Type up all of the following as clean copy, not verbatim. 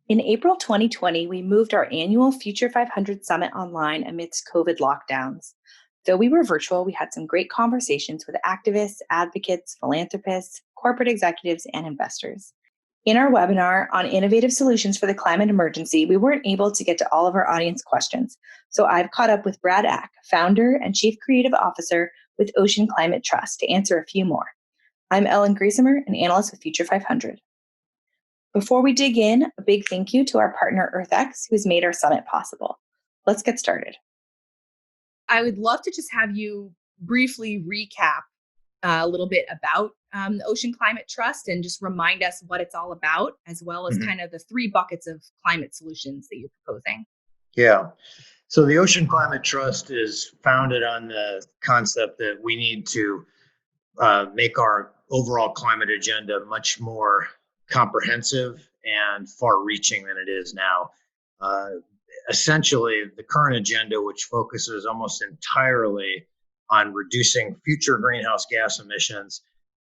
In April 2020, we moved our annual Future 500 Summit online amidst COVID lockdowns. Though we were virtual, we had some great conversations with activists, advocates, philanthropists, corporate executives, and investors. In our webinar on innovative solutions for the climate emergency, we weren't able to get to all of our audience questions. So I've caught up with Brad Ack, founder and chief creative officer with Ocean Climate Trust, to answer a few more. I'm Ellen Griesemer, an analyst with Future 500. Before we dig in, a big thank you to our partner EarthX, who has made our summit possible. Let's get started. I would love to just have you briefly recap a little bit about the Ocean Climate Trust and just remind us what it's all about, as well as kind of the three buckets of climate solutions that you're proposing. Yeah. So the Ocean Climate Trust is founded on the concept that we need to make our overall climate agenda much more comprehensive and far-reaching than it is now. Essentially, the current agenda, which focuses almost entirely on reducing future greenhouse gas emissions,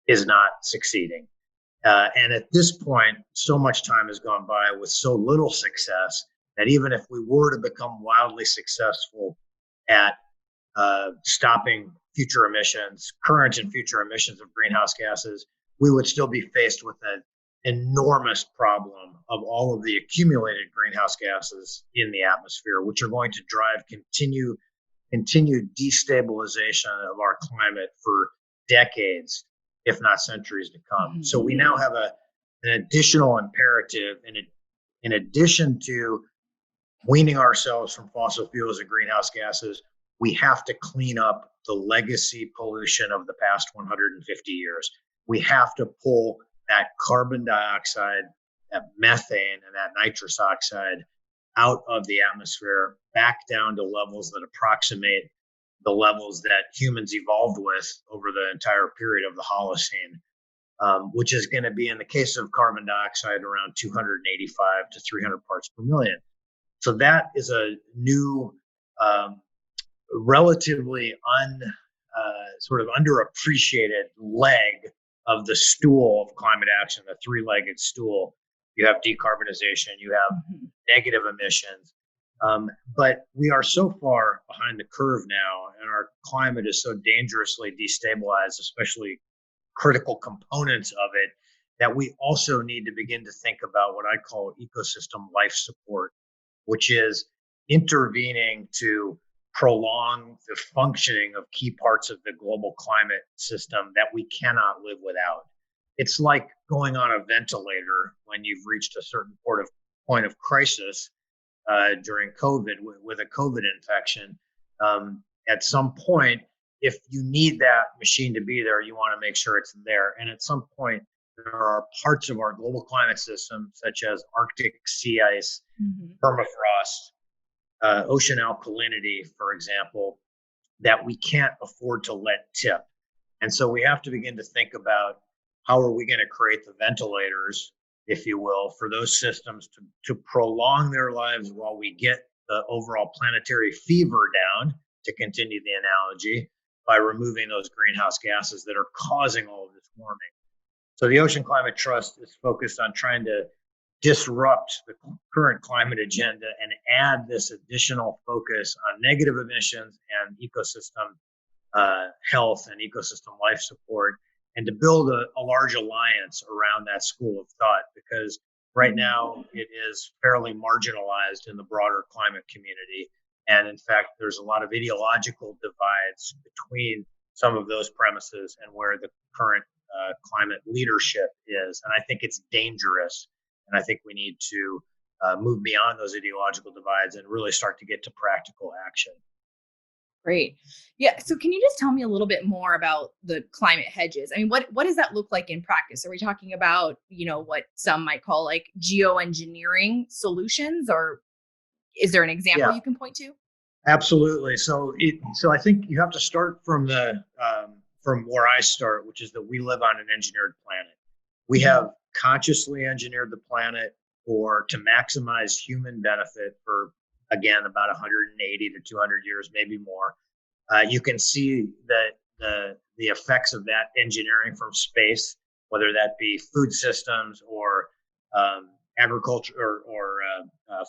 is not succeeding. And at this point, so much time has gone by with so little success that even if we were to become wildly successful at stopping future emissions, current and future emissions of greenhouse gases, we would still be faced with an enormous problem of all of the accumulated greenhouse gases in the atmosphere, which are going to drive continued destabilization of our climate for decades, if not centuries to come. Mm-hmm. So we now have an additional imperative in addition to weaning ourselves from fossil fuels and greenhouse gases. We have to clean up the legacy pollution of the past 150 years. We have to pull that carbon dioxide, that methane, and that nitrous oxide out of the atmosphere back down to levels that approximate the levels that humans evolved with over the entire period of the Holocene, which is going to be, in the case of carbon dioxide, around 285 to 300 parts per million. So that is a new, relatively sort of underappreciated leg of the stool of climate action, the three-legged stool. You have decarbonization, you have negative emissions, but we are so far behind the curve now, and our climate is so dangerously destabilized, especially critical components of it, that we also need to begin to think about what I call ecosystem life support, which is intervening to prolong the functioning of key parts of the global climate system that we cannot live without. It's like going on a ventilator when you've reached a certain point of crisis during COVID with a COVID infection. At some point, if you need that machine to be there, you want to make sure it's there. And at some point, there are parts of our global climate system, such as Arctic sea ice, permafrost, ocean alkalinity, for example, that we can't afford to let tip. And so we have to begin to think about how are we going to create the ventilators, if you will, for those systems to prolong their lives while we get the overall planetary fever down, to continue the analogy, by removing those greenhouse gases that are causing all of this warming. So the Ocean Climate Trust is focused on trying to disrupt the current climate agenda and add this additional focus on negative emissions and ecosystem health and ecosystem life support, and to build a large alliance around that school of thought, because right now it is fairly marginalized in the broader climate community. And in fact, there's a lot of ideological divides between some of those premises and where the current climate leadership is. And I think it's dangerous. And I think we need to move beyond those ideological divides and really start to get to practical action. Great. Yeah. So can you just tell me a little bit more about the climate hedges? I mean, what does that look like in practice? Are we talking about, what some might call like geoengineering solutions, or is there an example you can point to? Absolutely. So I think you have to start from from where I start, which is that we live on an engineered planet. We have consciously engineered the planet to maximize human benefit for, again, about 180 to 200 years, maybe more. You can see that the effects of that engineering from space, whether that be food systems or agriculture or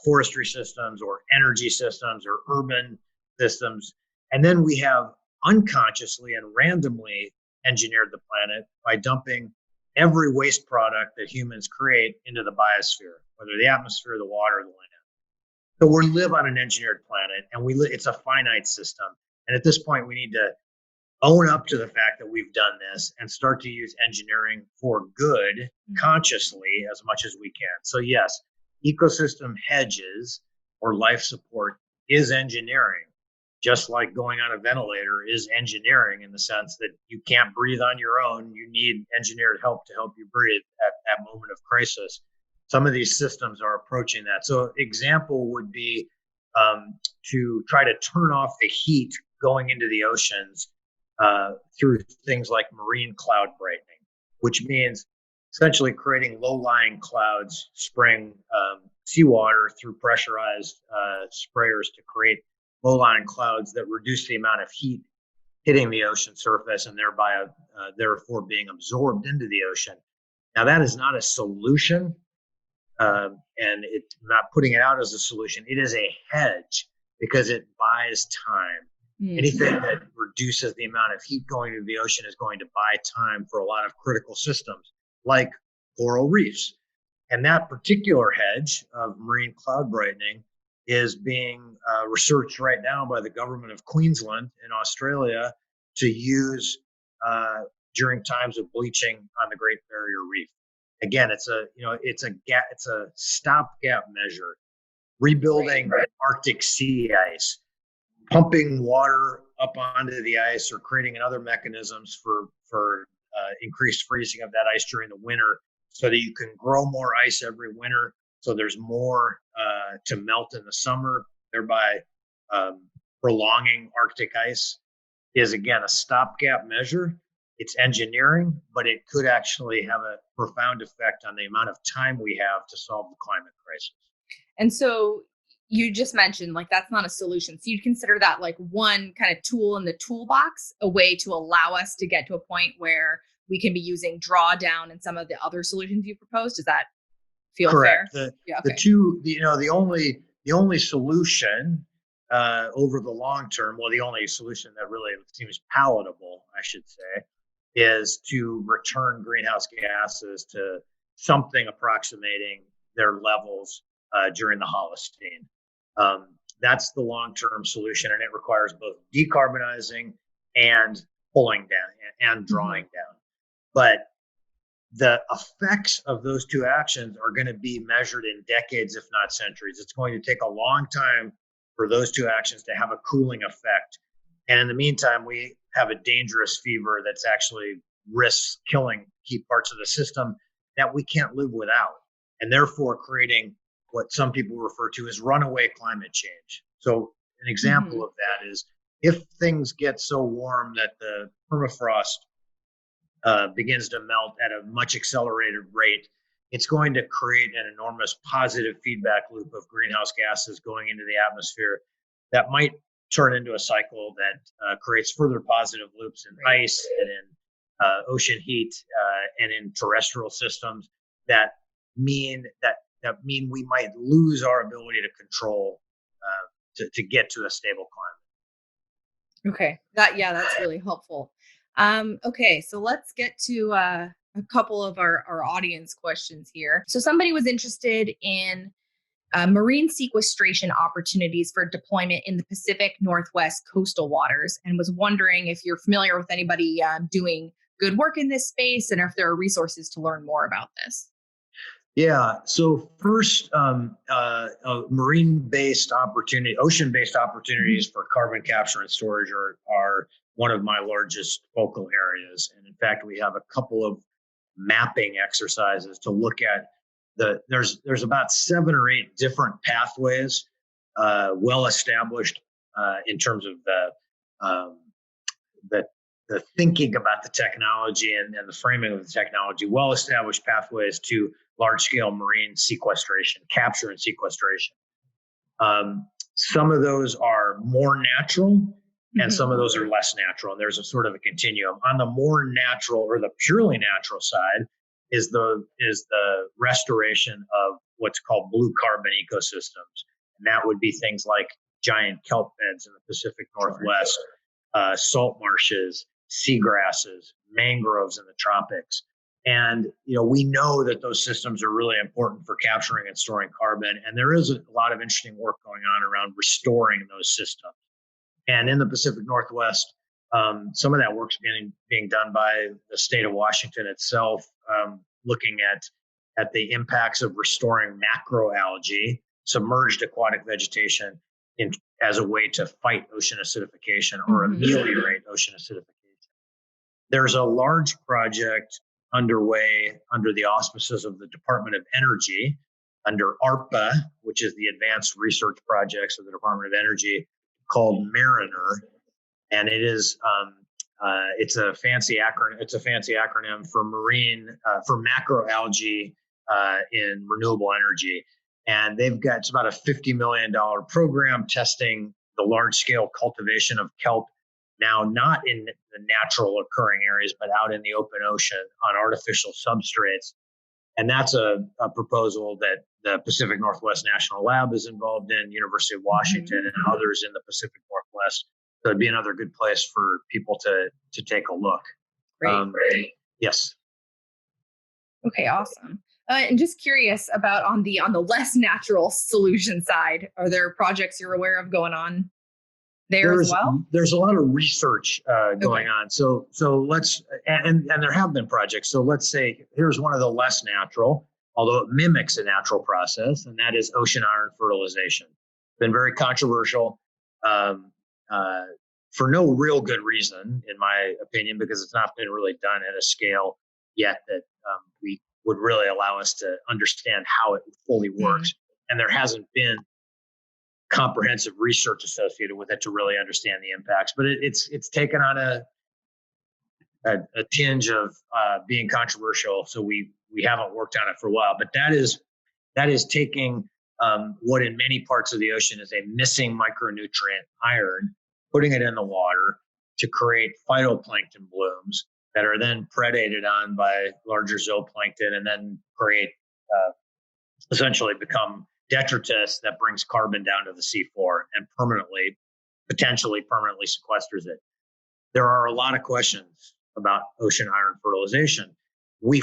forestry systems or energy systems or urban systems. And then we have unconsciously and randomly engineered the planet by dumping every waste product that humans create into the biosphere, whether the atmosphere, the water, the land. So we live on an engineered planet, and it's a finite system. And at this point, we need to own up to the fact that we've done this and start to use engineering for good consciously as much as we can. So yes, ecosystem hedges or life support is engineering, just like going on a ventilator is engineering in the sense that you can't breathe on your own. You need engineered help to help you breathe at that moment of crisis. Some of these systems are approaching that. So example would be to try to turn off the heat going into the oceans through things like marine cloud brightening, which means essentially creating low-lying clouds, spraying seawater through pressurized sprayers to create low-lying clouds that reduce the amount of heat hitting the ocean surface and thereby therefore being absorbed into the ocean. Now that is not a solution, and it's not putting it out as a solution. It is a hedge because it buys time. Anything that reduces the amount of heat going to the ocean is going to buy time for a lot of critical systems like coral reefs. And that particular hedge of marine cloud brightening is being researched right now by the government of Queensland in Australia to use during times of bleaching on the Great Barrier Reef. Again, it's a stopgap measure, rebuilding Arctic sea ice, pumping water up onto the ice or creating other mechanisms for increased freezing of that ice during the winter so that you can grow more ice every winter. So there's more to melt in the summer, thereby prolonging Arctic ice is, again, a stopgap measure. It's engineering, but it could actually have a profound effect on the amount of time we have to solve the climate crisis. And so you just mentioned like that's not a solution. So you'd consider that like one kind of tool in the toolbox, a way to allow us to get to a point where we can be using drawdown and some of the other solutions you proposed. Does that feel correct? Fair? The only solution over the long term, well, the only solution that really seems palatable, I should say, is to return greenhouse gases to something approximating their levels during the Holocene. That's the long-term solution, and it requires both decarbonizing and pulling down and drawing down. But the effects of those two actions are going to be measured in decades, if not centuries. It's going to take a long time for those two actions to have a cooling effect. And in the meantime, we have a dangerous fever that's actually risks killing key parts of the system that we can't live without, and therefore creating what some people refer to as runaway climate change. So an example of that is if things get so warm that the permafrost begins to melt at a much accelerated rate, it's going to create an enormous positive feedback loop of greenhouse gases going into the atmosphere that might turn into a cycle that creates further positive loops in ice and in ocean heat and in terrestrial systems that mean we might lose our ability to control to get to a stable climate. Okay, that's really helpful. Okay, so let's get to a couple of our audience questions here. So somebody was interested in marine sequestration opportunities for deployment in the Pacific Northwest coastal waters and was wondering if you're familiar with anybody doing good work in this space and if there are resources to learn more about this. Yeah. So first, marine-based opportunity, ocean-based opportunities for carbon capture and storage are one of my largest focal areas. And in fact, we have a couple of mapping exercises to look at there's about 7 or 8 different pathways, well established in terms of the thinking about the technology and the framing of the technology, well established pathways to large scale marine sequestration, capture and sequestration. Some of those are more natural and some of those are less natural. And there's a sort of a continuum. On the more natural or the purely natural side is the restoration of what's called blue carbon ecosystems. And that would be things like giant kelp beds in the Pacific Northwest, salt marshes, seagrasses, mangroves in the tropics. And we know that those systems are really important for capturing and storing carbon. And there is a lot of interesting work going on around restoring those systems. And in the Pacific Northwest, some of that work's being done by the state of Washington itself, looking at the impacts of restoring macroalgae, submerged aquatic vegetation, as a way to fight ocean acidification or ameliorate ocean acidification. There's a large project underway under the auspices of the Department of Energy, under ARPA, which is the Advanced Research Projects of the Department of Energy, called Mariner, and it is it's a fancy acronym. It's a fancy acronym for macroalgae in renewable energy, and it's about a $50 million program testing the large-scale cultivation of kelp. Now, not in the natural occurring areas, but out in the open ocean on artificial substrates. And that's a proposal that the Pacific Northwest National Lab is involved in, University of Washington, and others in the Pacific Northwest. So it'd be another good place for people to take a look. Great. Yes. Okay, awesome. And just curious about on the less natural solution side, are there projects you're aware of going on there as well? There's a lot of research going on. So let's, and there have been projects. So let's say here's one of the less natural, although it mimics a natural process, and that is ocean iron fertilization. Been very controversial for no real good reason, in my opinion, because it's not been really done at a scale yet that we would really allow us to understand how it fully works. And there hasn't been comprehensive research associated with it to really understand the impacts. But it's taken on a tinge of being controversial, so we haven't worked on it for a while. But that is taking what in many parts of the ocean is a missing micronutrient, iron, putting it in the water to create phytoplankton blooms that are then predated on by larger zooplankton and then create, essentially become detritus that brings carbon down to the seafloor and potentially permanently sequesters it. There are a lot of questions about ocean iron fertilization.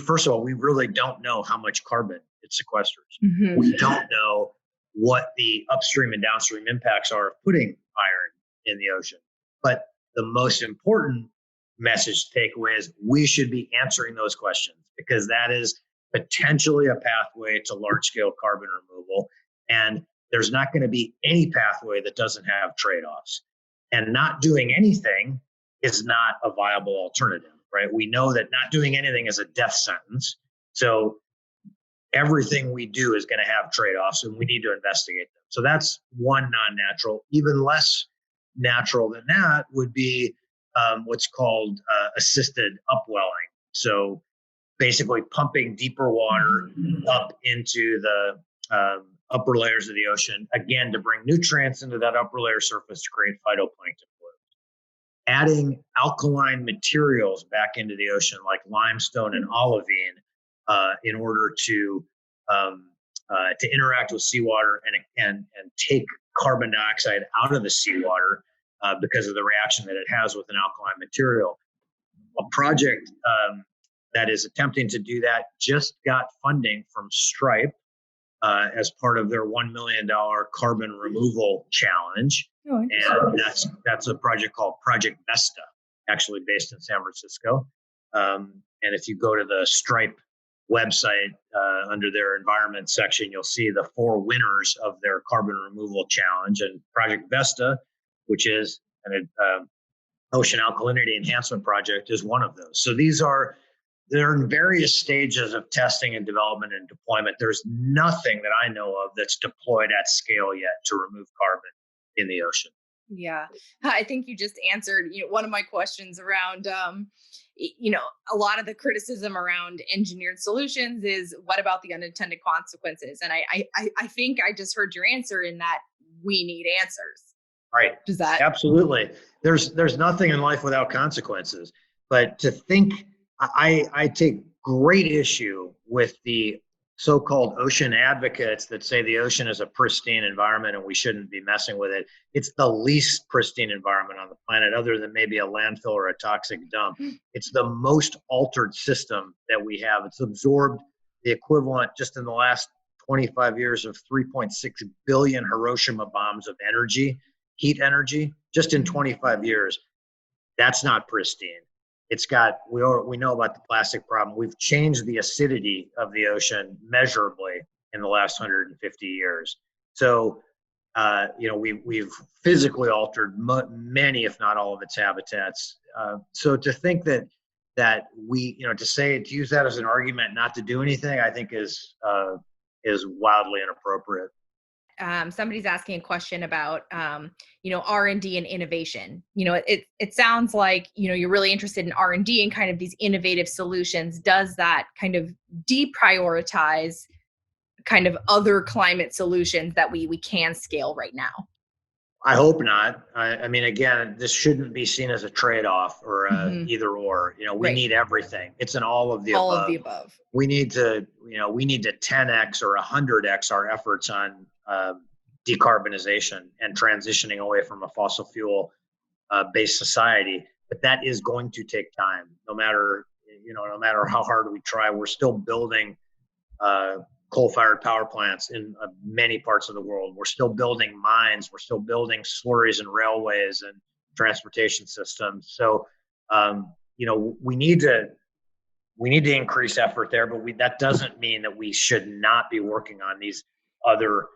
First of all, we really don't know how much carbon it sequesters. We don't know what the upstream and downstream impacts are of putting iron in the ocean. But the most important message to take away is we should be answering those questions, because that is potentially a pathway to large-scale carbon removal. And there's not going to be any pathway that doesn't have trade-offs. And not doing anything is not a viable alternative, right? We know that not doing anything is a death sentence. So everything we do is going to have trade-offs, and we need to investigate them. So that's one non-natural. Even less natural than that would be what's called assisted upwelling. So basically pumping deeper water up into the upper layers of the ocean, again, to bring nutrients into that upper layer surface to create phytoplankton blooms. Adding alkaline materials back into the ocean, like limestone and olivine, in order to interact with seawater and take carbon dioxide out of the seawater because of the reaction that it has with an alkaline material. A project that is attempting to do that just got funding from Stripe as part of their $1 million carbon removal challenge. And that's a project called Project Vesta, actually based in San Francisco. And if you go to the Stripe website under their environment section, you'll see the 4 winners of their carbon removal challenge. And Project Vesta, which is an ocean alkalinity enhancement project, is one of those. So they're in various stages of testing and development and deployment. There's nothing that I know of that's deployed at scale yet to remove carbon in the ocean. Yeah, I think you just answered one of my questions around, a lot of the criticism around engineered solutions is, what about the unintended consequences? And I think I just heard your answer in that we need answers. Right. Does that? Absolutely. There's nothing in life without consequences. But to think, I take great issue with the so-called ocean advocates that say the ocean is a pristine environment and we shouldn't be messing with it. It's the least pristine environment on the planet, other than maybe a landfill or a toxic dump. It's the most altered system that we have. It's absorbed the equivalent just in the last 25 years of 3.6 billion Hiroshima bombs of energy, heat energy, just in 25 years. That's not pristine. It's got, we know about the plastic problem. We've changed the acidity of the ocean measurably in the last 150 years. So, we've physically altered many, if not all of its habitats. So to think that we, to use that as an argument not to do anything, I think is wildly inappropriate. Somebody's asking a question about, R&D and innovation. It sounds like, you're really interested in R&D and kind of these innovative solutions. Does that kind of deprioritize kind of other climate solutions that we can scale right now? I hope not. I mean, again, this shouldn't be seen as a trade-off or either or. We need everything. It's an all of the above. All of the above. We need to 10x or 100x our efforts on decarbonization and transitioning away from a fossil fuel based society. But that is going to take time. No matter how hard we try, we're still building coal-fired power plants in many parts of the world. We're still building mines. We're still building slurries and railways and transportation systems. So, we need to increase effort there, but that doesn't mean that we should not be working on these other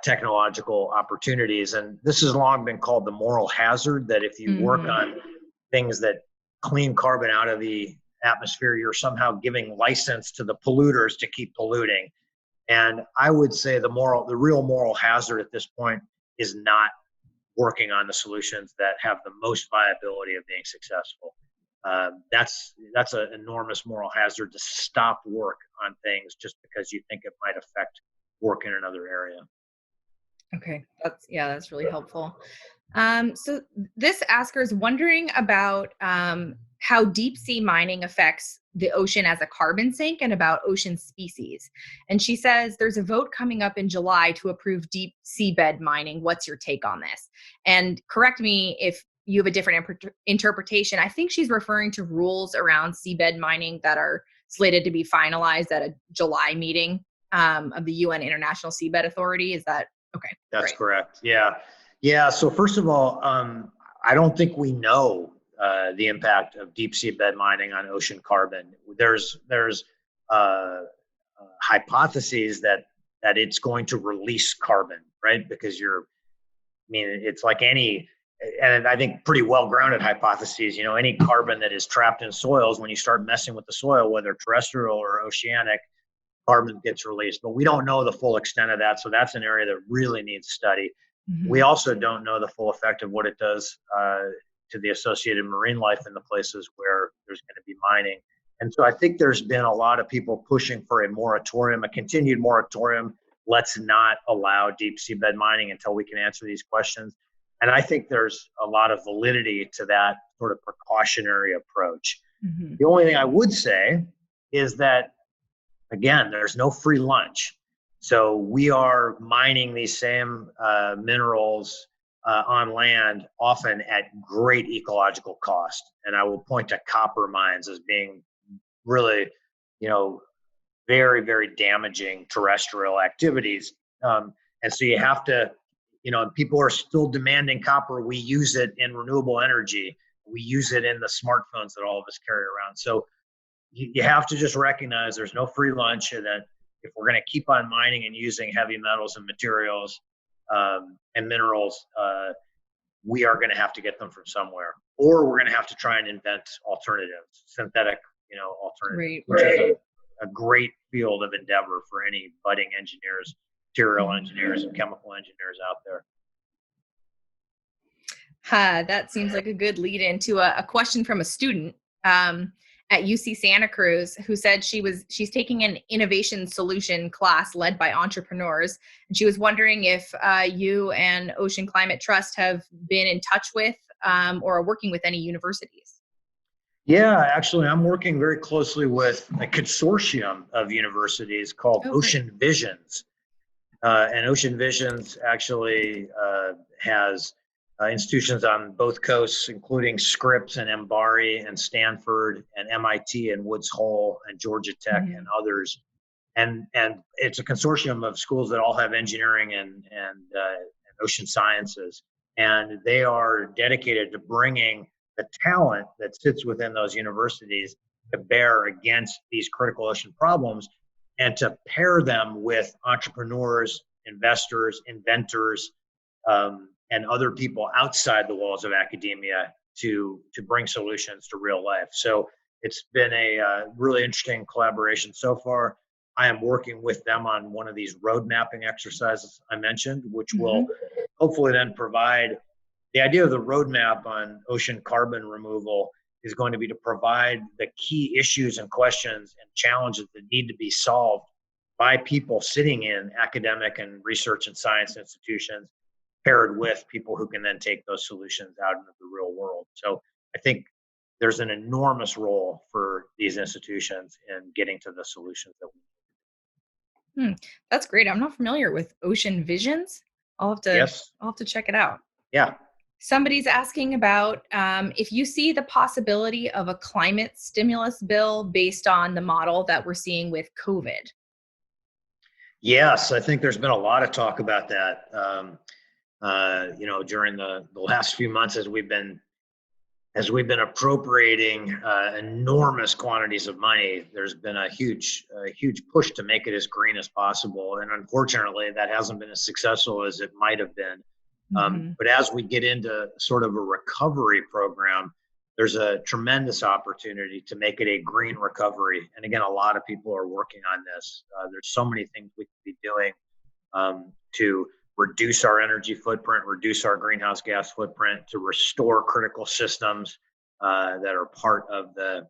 technological opportunities. And this has long been called the moral hazard, that if you work on things that clean carbon out of the atmosphere, you're somehow giving license to the polluters to keep polluting. And I would say the real moral hazard at this point is not working on the solutions that have the most viability of being successful. That's an enormous moral hazard, to stop work on things just because you think it might affect work in another area. Okay, that's really helpful. So this asker is wondering about how deep sea mining affects the ocean as a carbon sink and about ocean species. And she says there's a vote coming up in July to approve deep seabed mining. What's your take on this? And correct me if you have a different interpretation. I think she's referring to rules around seabed mining that are slated to be finalized at a July meeting of the UN International Seabed Authority. Is that okay? That's correct. Yeah. So first of all, I don't think we know the impact of deep seabed mining on ocean carbon. There's hypotheses that it's going to release carbon, right? Because it's like any, and I think pretty well-grounded hypotheses, any carbon that is trapped in soils, when you start messing with the soil, whether terrestrial or oceanic, carbon gets released. But we don't know the full extent of that. So that's an area that really needs study. We also don't know the full effect of what it does to the associated marine life in the places where there's going to be mining. And so I think there's been a lot of people pushing for a moratorium, a continued moratorium. Let's not allow deep seabed mining until we can answer these questions. And I think there's a lot of validity to that sort of precautionary approach. The only thing I would say is that, again, there's no free lunch. So we are mining these same minerals on land, often at great ecological cost. And I will point to copper mines as being really, very, very damaging terrestrial activities. And so you have to, people are still demanding copper. We use it in renewable energy. We use it in the smartphones that all of us carry around. So you have to just recognize there's no free lunch, and that if we're going to keep on mining and using heavy metals and materials and minerals, we are going to have to get them from somewhere, or we're going to have to try and invent alternatives, synthetic, alternatives, which is a great field of endeavor for any budding engineers, material engineers, and chemical engineers out there. That seems like a good lead into a question from a student at UC Santa Cruz, who said she's taking an innovation solution class led by entrepreneurs. And she was wondering if you and Ocean Climate Trust have been in touch with or are working with any universities. Yeah, actually, I'm working very closely with a consortium of universities called Oh, great. Ocean Visions. And Ocean Visions actually has institutions on both coasts, including Scripps and Embari and Stanford and MIT and Woods Hole and Georgia Tech and Mhm. others. And it's a consortium of schools that all have engineering and ocean sciences, and they are dedicated to bringing the talent that sits within those universities to bear against these critical ocean problems, and to pair them with entrepreneurs, investors, inventors, and other people outside the walls of academia to bring solutions to real life. So it's been a really interesting collaboration so far. I am working with them on one of these road mapping exercises I mentioned, which will Mhm. hopefully then provide the idea of the roadmap on ocean carbon removal is going to be to provide the key issues and questions and challenges that need to be solved by people sitting in academic and research and science institutions, paired with people who can then take those solutions out into the real world. So I think there's an enormous role for these institutions in getting to the solutions that we Hmm, that's great. I'm not familiar with Ocean Visions. I'll have need. to Yes. I'll have to check it out. Yeah. Somebody's asking about if you see the possibility of a climate stimulus bill based on the model that we're seeing with COVID. Yes, I think there's been a lot of talk about that. During the last few months as we've been appropriating enormous quantities of money, there's been a huge push to make it as green as possible, and unfortunately, that hasn't been as successful as it might have been. Mhm. But as we get into sort of a recovery program, there's a tremendous opportunity to make it a green recovery. And again, a lot of people are working on this. There's so many things we could be doing to reduce our energy footprint, reduce our greenhouse gas footprint, to restore critical systems that are part of the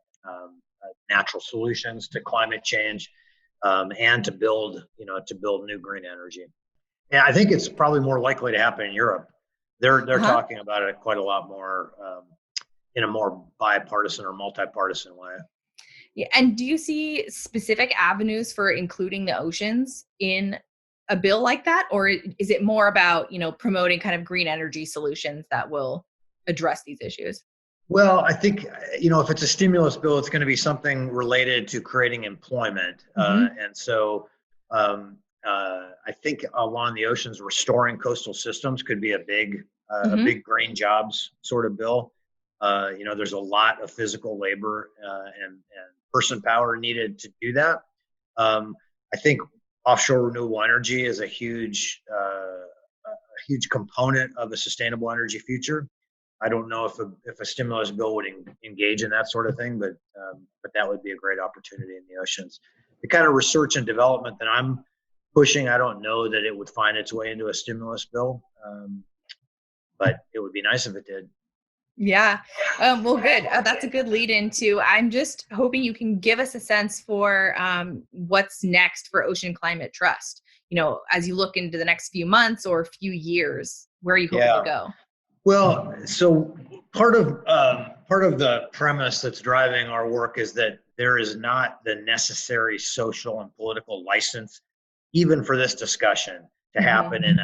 natural solutions to climate change, and to build new green energy. Yeah, I think it's probably more likely to happen in Europe. They're Uh-huh. talking about it quite a lot more in a more bipartisan or multi-partisan way. Yeah, and do you see specific avenues for including the oceans in a bill like that, or is it more about promoting kind of green energy solutions that will address these issues? Well, I think if it's a stimulus bill, it's going to be something related to creating employment, Hmm. and so I think along the oceans, restoring coastal systems could be a big Hmm. green jobs sort of bill. There's a lot of physical labor and person power needed to do that. I think offshore renewable energy is a huge component of a sustainable energy future. I don't know if a stimulus bill would engage in that sort of thing, but that would be a great opportunity in the oceans. The kind of research and development that I'm pushing, I don't know that it would find its way into a stimulus bill, but it would be nice if it did. Yeah. Well, good. That's a good lead into. I'm just hoping you can give us a sense for what's next for Ocean Climate Trust. As you look into the next few months or few years, where are you hoping to Yeah. go? Well, so part of the premise that's driving our work is that there is not the necessary social and political license, even for this discussion, to Hmm. happen in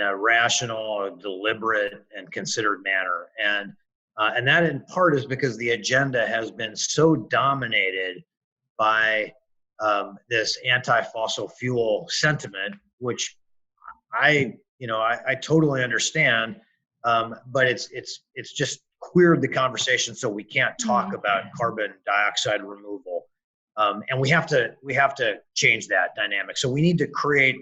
a rational, deliberate, and considered manner. And that in part is because the agenda has been so dominated by this anti-fossil fuel sentiment, which I totally understand, but it's just queered the conversation so we can't talk Hmm. about carbon dioxide removal, and we have to change that dynamic. So we need to create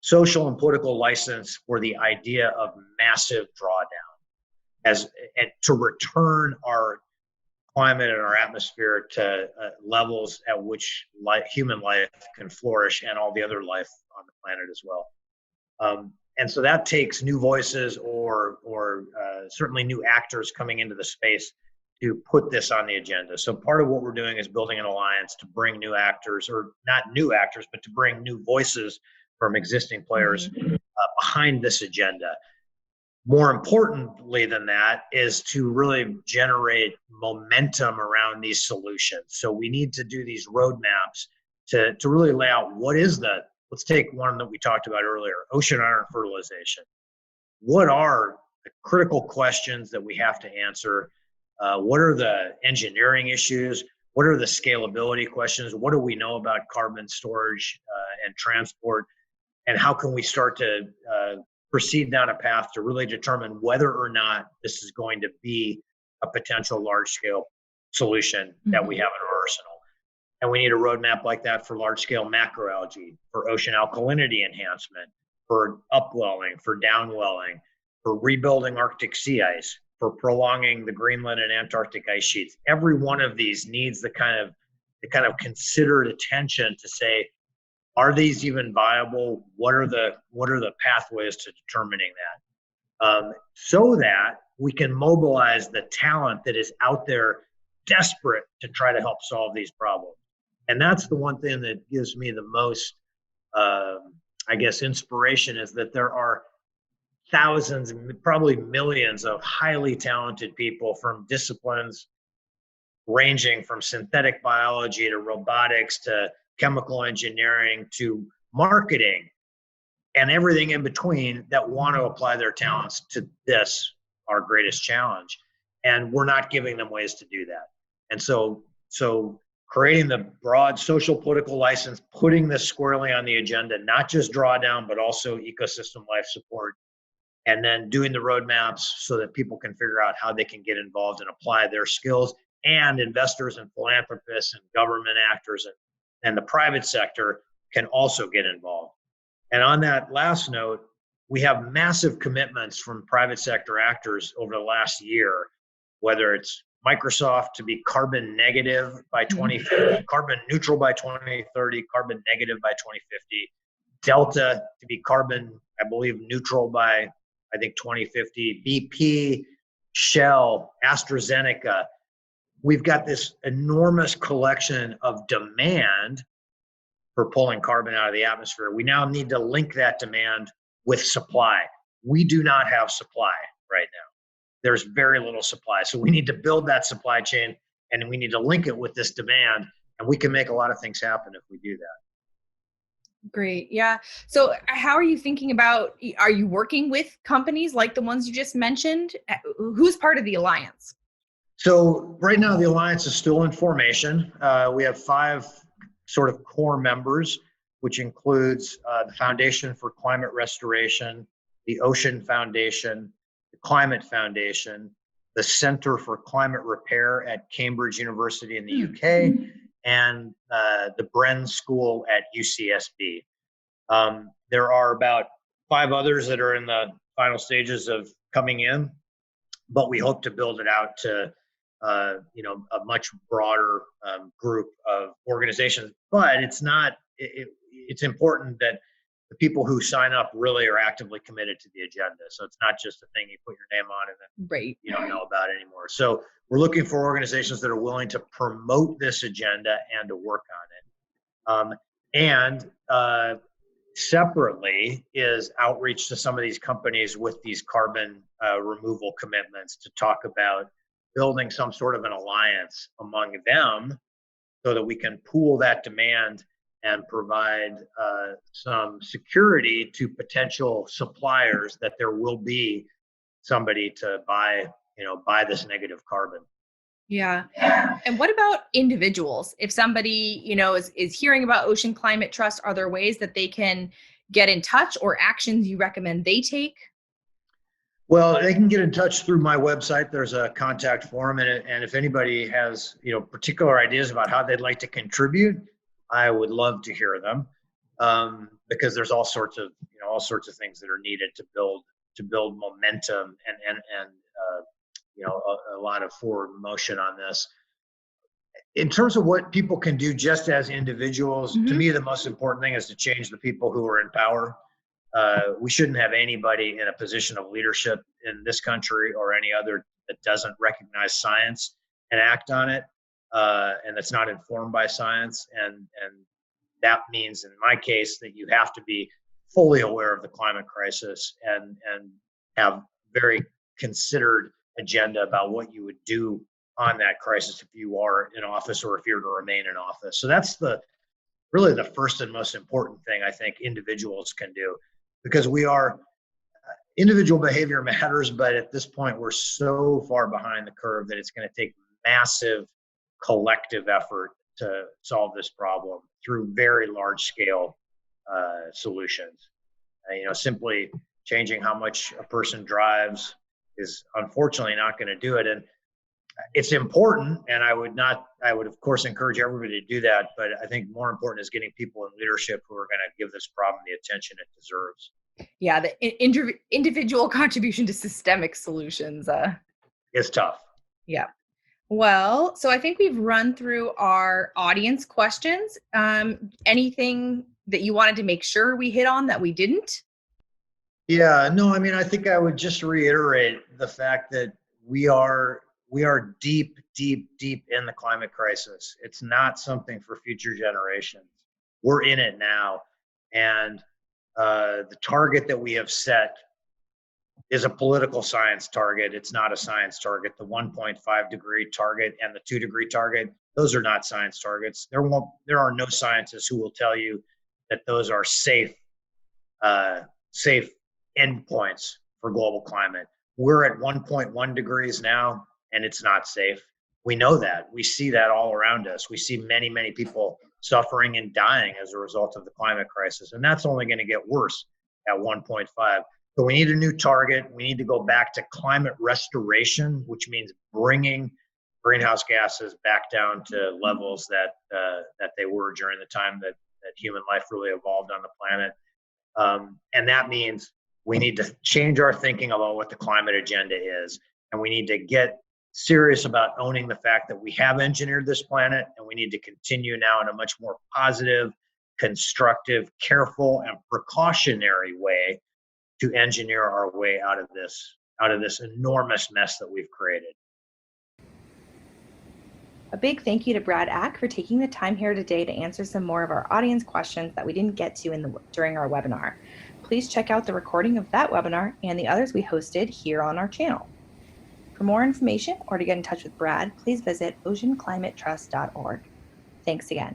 social and political license for the idea of massive drawdown as and to return our climate and our atmosphere to levels at which human life can flourish and all the other life on the planet as well. And so that takes new voices or certainly new actors coming into the space to put this on the agenda. So part of what we're doing is building an alliance to bring new actors, or not new actors, but to bring new voices from existing players Hmm. behind this agenda. More importantly than that is to really generate momentum around these solutions. So we need to do these roadmaps to really lay out let's take one that we talked about earlier, ocean iron fertilization. What are the critical questions that we have to answer? What are the engineering issues? What are the scalability questions? What do we know about carbon storage and transport? And how can we start to proceed down a path to really determine whether or not this is going to be a potential large-scale solution that we have in our arsenal? And we need a roadmap like that for large-scale macroalgae, for ocean alkalinity enhancement, for upwelling, for downwelling, for rebuilding Arctic sea ice, for prolonging the Greenland and Antarctic ice sheets. Every one of these needs the kind of considered attention to say, are these even viable? What are the pathways to determining that? So that we can mobilize the talent that is out there desperate to try to help solve these problems. And that's the one thing that gives me the most, inspiration, is that there are thousands, probably millions of highly talented people from disciplines ranging from synthetic biology to robotics to chemical engineering to marketing and everything in between that want to apply their talents to this, our greatest challenge. And we're not giving them ways to do that. And so creating the broad social political license, putting this squarely on the agenda, not just drawdown, but also ecosystem life support, and then doing the roadmaps so that people can figure out how they can get involved and apply their skills, and investors and philanthropists and government actors and the private sector can also get involved. And on that last note, we have massive commitments from private sector actors over the last year, whether it's Microsoft to be carbon negative by 2050, carbon neutral by 2030, carbon negative by 2050, Delta to be carbon, I believe, neutral by, 2050, BP, Shell, AstraZeneca. We've got this enormous collection of demand for pulling carbon out of the atmosphere. We now need to link that demand with supply. We do not have supply right now. There's very little supply. So we need to build that supply chain, and we need to link it with this demand, and we can make a lot of things happen if we do that. Great. Yeah. So how are you thinking about, are you working with companies like the ones you just mentioned? Who's part of the alliance? So right now the alliance is still in formation. We have 5 sort of core members, which includes the Foundation for Climate Restoration, the Ocean Foundation, the Climate Foundation, the Center for Climate Repair at Cambridge University in the UK, and the Bren School at UCSB. There are about 5 others that are in the final stages of coming in, but we hope to build it out to a much broader group of organizations. But it's important that the people who sign up really are actively committed to the agenda. So it's not just a thing you put your name on and then you don't know about anymore. So we're looking for organizations that are willing to promote this agenda and to work on it. And separately is outreach to some of these companies with these carbon removal commitments to talk about building some sort of an alliance among them so that we can pool that demand and provide some security to potential suppliers that there will be somebody to buy this negative carbon. Yeah. And what about individuals? If somebody, is hearing about Ocean Climate Trust, are there ways that they can get in touch or actions you recommend they take? Well, they can get in touch through my website. There's a contact form, and if anybody has, particular ideas about how they'd like to contribute, I would love to hear them, because there's all sorts of things that are needed to build momentum and a lot of forward motion on this. In terms of what people can do just as individuals, to me, the most important thing is to change the people who are in power. We shouldn't have anybody in a position of leadership in this country or any other that doesn't recognize science and act on it, and that's not informed by science. And that means, in my case, that you have to be fully aware of the climate crisis and have very considered agenda about what you would do on that crisis if you are in office or if you're to remain in office. So that's really the first and most important thing I think individuals can do, because individual behavior matters, but at this point we're so far behind the curve that it's going to take massive collective effort to solve this problem through very large scale solutions. Simply changing how much a person drives is unfortunately not going to do it. And it's important, and I would of course encourage everybody to do that, but I think more important is getting people in leadership who are going to give this problem the attention it deserves. Yeah, the individual contribution to systemic solutions. It's tough. Yeah. Well, so I think we've run through our audience questions. Anything that you wanted to make sure we hit on that we didn't? Yeah, no, I mean, I think I would just reiterate the fact that we are deep, deep, deep in the climate crisis. It's not something for future generations. We're in it now. And the target that we have set is a political science target. It's not a science target. The 1.5 degree target and the 2 degree target, those are not science targets. There are no scientists who will tell you that those are safe endpoints for global climate. We're at 1.1 degrees now, and it's not safe. We know that. We see that all around us. We see many, many people suffering and dying as a result of the climate crisis, and that's only going to get worse at 1.5. So we need a new target. We need to go back to climate restoration, which means bringing greenhouse gases back down to levels that they were during the time that human life really evolved on the planet. And that means we need to change our thinking about what the climate agenda is, and we need to get serious about owning the fact that we have engineered this planet, and we need to continue now in a much more positive, constructive, careful, and precautionary way to engineer our way out of this enormous mess that we've created. A big thank you to Brad Ack for taking the time here today to answer some more of our audience questions that we didn't get to during our webinar. Please check out the recording of that webinar and the others we hosted here on our channel. For more information or to get in touch with Brad, please visit oceanclimatetrust.org. Thanks again.